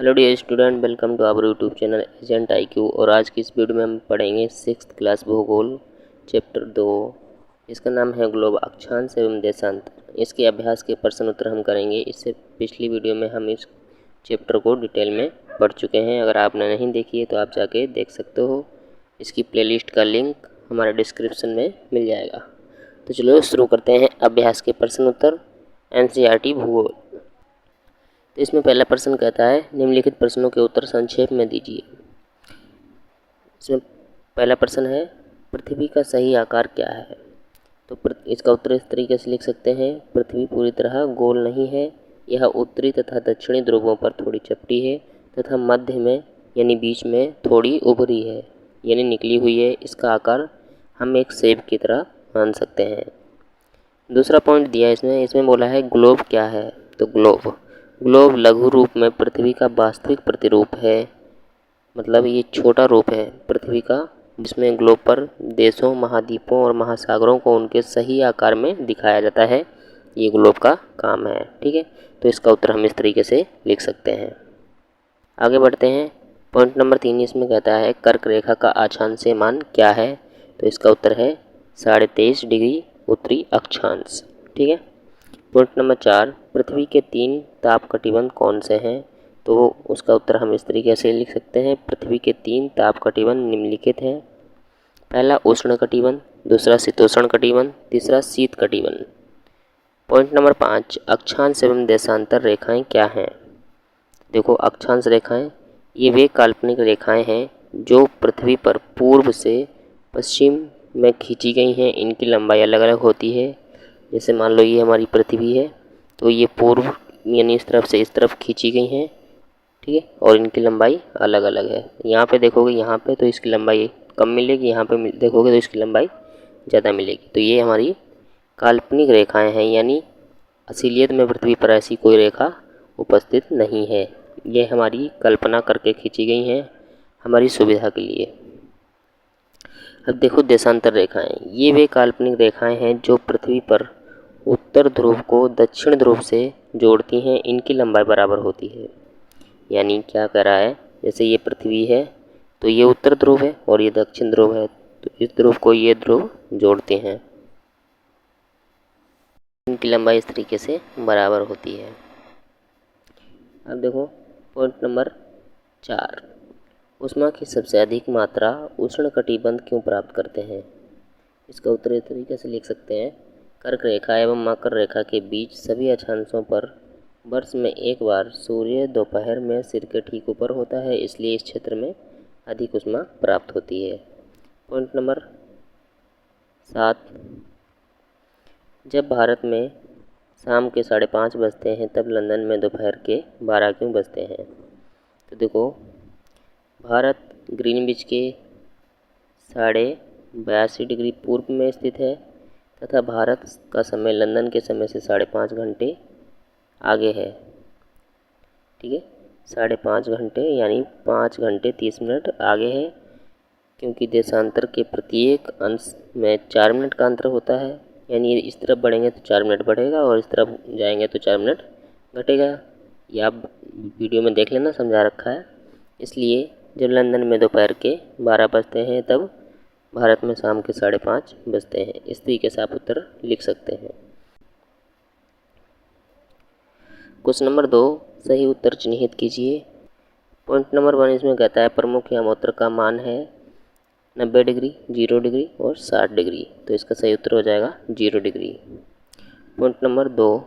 Hello dear student, welcome to our YouTube channel agent IQ। और आज की इस वीडियो में हम पढ़ेंगे 6th क्लास भूगोल चैप्टर 2। इसका नाम है ग्लोब, अक्षांश एवं देशांतर। इसके अभ्यास के प्रश्न उत्तर हम करेंगे। इससे पिछली वीडियो में हम इस चैप्टर को डिटेल में पढ़ चुके हैं। अगर आपने नहीं देखी है तो आप जाके देख सकते हो। इसकी प्लेलिस्ट का लिंक हमारे डिस्क्रिप्शन में मिल जाएगा। तो चलो शुरू करते हैं अभ्यास के प्रश्न उत्तर NCERT भूगोल। तो इसमें पहला प्रश्न कहता है निम्नलिखित प्रश्नों के उत्तर संक्षेप में दीजिए। इसमें पहला प्रश्न है पृथ्वी का सही आकार क्या है। तो इसका उत्तर इस तरीके से लिख सकते हैं, पृथ्वी पूरी तरह गोल नहीं है। यह उत्तरी तथा दक्षिणी ध्रुवों पर थोड़ी चपटी है तथा मध्य में यानी बीच में थोड़ी उभरी है यानी निकली हुई है। इसका आकार हम एक सेब की तरह मान सकते हैं। दूसरा पॉइंट दिया इसमें बोला है ग्लोब क्या है। तो ग्लोब लघु रूप में पृथ्वी का वास्तविक प्रतिरूप है। मतलब ये छोटा रूप है पृथ्वी का, जिसमें ग्लोब पर देशों, महाद्वीपों और महासागरों को उनके सही आकार में दिखाया जाता है। ये ग्लोब का काम है। ठीक है, तो इसका उत्तर हम इस तरीके से लिख सकते हैं। आगे बढ़ते हैं। पॉइंट नंबर 3 इसमें कहता है कर्क रेखा का अक्षांशीय मान क्या है। तो इसका उत्तर है 23.5 डिग्री उत्तरी अक्षांश। ठीक है। पॉइंट नंबर 4 पृथ्वी के 3 ताप कटिबंध कौन से हैं। तो उसका उत्तर हम इस तरीके से लिख सकते हैं, पृथ्वी के 3 ताप कटिबंध निम्नलिखित हैं। पहला उष्ण कटिबंध, दूसरा शीतोष्ण कटिबंध, तीसरा शीत कटिबंध। पॉइंट नंबर 5 अक्षांश एवं देशांतर रेखाएं क्या हैं। देखो, अक्षांश रेखाएं ये वे काल्पनिक रेखाएं हैं जो पृथ्वी पर पूर्व से पश्चिम में खींची गई हैं। इनकी लंबाई अलग अलग होती है। जैसे मान लो ये हमारी पृथ्वी है, तो ये पूर्व यानी इस तरफ से इस तरफ खींची गई हैं। ठीक है, और इनकी लंबाई अलग अलग है। यहाँ पे देखोगे, यहाँ पे तो इसकी लंबाई कम मिलेगी, यहाँ पे देखोगे तो इसकी लंबाई ज़्यादा मिलेगी। तो ये हमारी काल्पनिक रेखाएं हैं, यानी असलियत में पृथ्वी पर ऐसी कोई रेखा उपस्थित नहीं है। ये हमारी कल्पना करके खींची गई हैं हमारी सुविधा के लिए। अब देखो देशांतर रेखाएं, ये वे काल्पनिक रेखाएं हैं जो पृथ्वी पर उत्तर ध्रुव को दक्षिण ध्रुव से जोड़ती हैं। इनकी लंबाई बराबर होती है। यानी क्या कह रहा है, जैसे ये पृथ्वी है तो ये उत्तर ध्रुव है और ये दक्षिण ध्रुव है, तो इस ध्रुव को ये ध्रुव जोड़ते हैं। इनकी लंबाई इस तरीके से बराबर होती है। अब देखो पॉइंट नंबर 4 ऊष्मा की सबसे अधिक मात्रा उष्णकटिबंध क्यों प्राप्त करते हैं। इसका उत्तर इस तरीके से लिख सकते हैं, कर्क रेखा एवं मकर रेखा के बीच सभी अक्षांशों पर वर्ष में एक बार सूर्य दोपहर में सिर के ठीक ऊपर होता है, इसलिए इस क्षेत्र में अधिक ऊष्मा प्राप्त होती है। पॉइंट नंबर 7 जब भारत में शाम के 5:30 बजते हैं तब लंदन में दोपहर के 12 क्यों बजते हैं। तो देखो, भारत ग्रीनविच के 82.5 डिग्री पूर्व में स्थित है तथा भारत का समय लंदन के समय से 5.5 घंटे आगे है। ठीक है, 5.5 घंटे यानी 5 घंटे 30 मिनट आगे है, क्योंकि देशांतर के प्रत्येक अंश में 4 मिनट का अंतर होता है। यानी इस तरफ बढ़ेंगे तो 4 मिनट बढ़ेगा और इस तरफ जाएंगे तो 4 मिनट घटेगा। ये आप वीडियो में देख लेना, समझा रखा है। इसलिए जब लंदन में दोपहर के 12 बजते हैं तब भारत में शाम के 5:30 बजते हैं। इस तरीके से आप उत्तर लिख सकते हैं। क्वेश्चन नंबर 2 सही उत्तर चिन्हित कीजिए। पॉइंट नंबर 1 इसमें कहता है प्रमुख यामोत्र का मान है 90 डिग्री, 0 डिग्री और 60 डिग्री। तो इसका सही उत्तर हो जाएगा 0 डिग्री। पॉइंट नंबर 2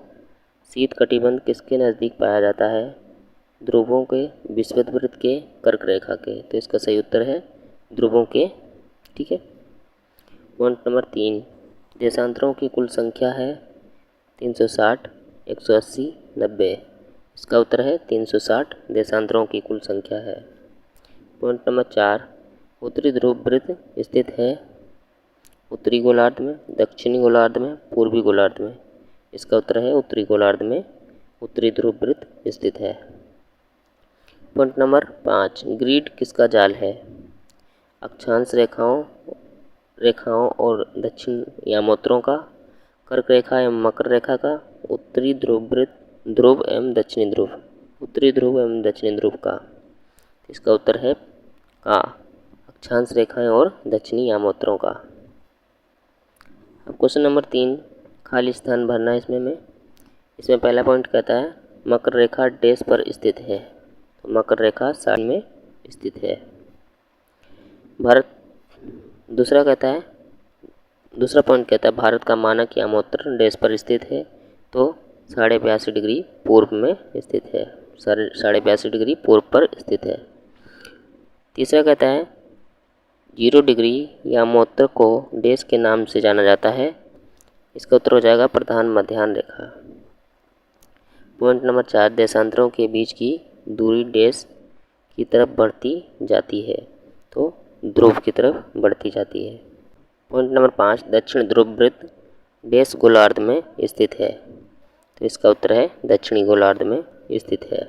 शीत कटिबंध किसके नज़दीक पाया जाता है। ध्रुवों के, विषुववृत्त के, कर्क रेखा के। तो इसका सही उत्तर है ध्रुवों के। ठीक है। पॉइंट नंबर 3 देशांतरों की कुल संख्या है 360, 180, 90। इसका उत्तर है 360 देशांतरों की कुल संख्या है। पॉइंट नंबर 4 उत्तरी ध्रुव वृत्त स्थित है उत्तरी गोलार्ध में, दक्षिणी गोलार्ध में, पूर्वी गोलार्ध में। इसका उत्तर है उत्तरी गोलार्ध में उत्तरी ध्रुव वृत्त स्थित है। पॉइंट नंबर 5 ग्रिड किसका जाल है। अक्षांश रेखाओं और दक्षिण यामोत्रों का, कर्क रेखा एवं मकर रेखा का, उत्तरी ध्रुव वृत्त, ध्रुव एवं दक्षिणी ध्रुव। उत्तरी ध्रुव एवं दक्षिणी ध्रुव का। इसका उत्तर है का, अक्षांश रेखाएं और दक्षिणी यामोत्तरों का। अब क्वेश्चन नंबर 3, खाली स्थान भरना है इसमें पहला पॉइंट कहता है मकर रेखा डैश पर स्थित है, तो मकर रेखा सारणी में स्थित है। भारत दूसरा पॉइंट कहता है भारत का मानक यामोत्तर डैश पर स्थित है, तो 82.5 डिग्री पूर्व में स्थित है, 82.5 डिग्री पूर्व पर स्थित है। तीसरा कहता है 0 डिग्री यामोत्तर को डैश के नाम से जाना जाता है, इसका उत्तर हो जाएगा प्रधान मध्याह्न रेखा। पॉइंट नंबर 4, देशांतरों के बीच की दूरी डैश की तरफ बढ़ती जाती है, तो ध्रुव की तरफ बढ़ती जाती है। पॉइंट नंबर 5, दक्षिण ध्रुव वृत्त डैश गोलार्ध में स्थित है, तो इसका उत्तर है दक्षिणी गोलार्ध में स्थित है।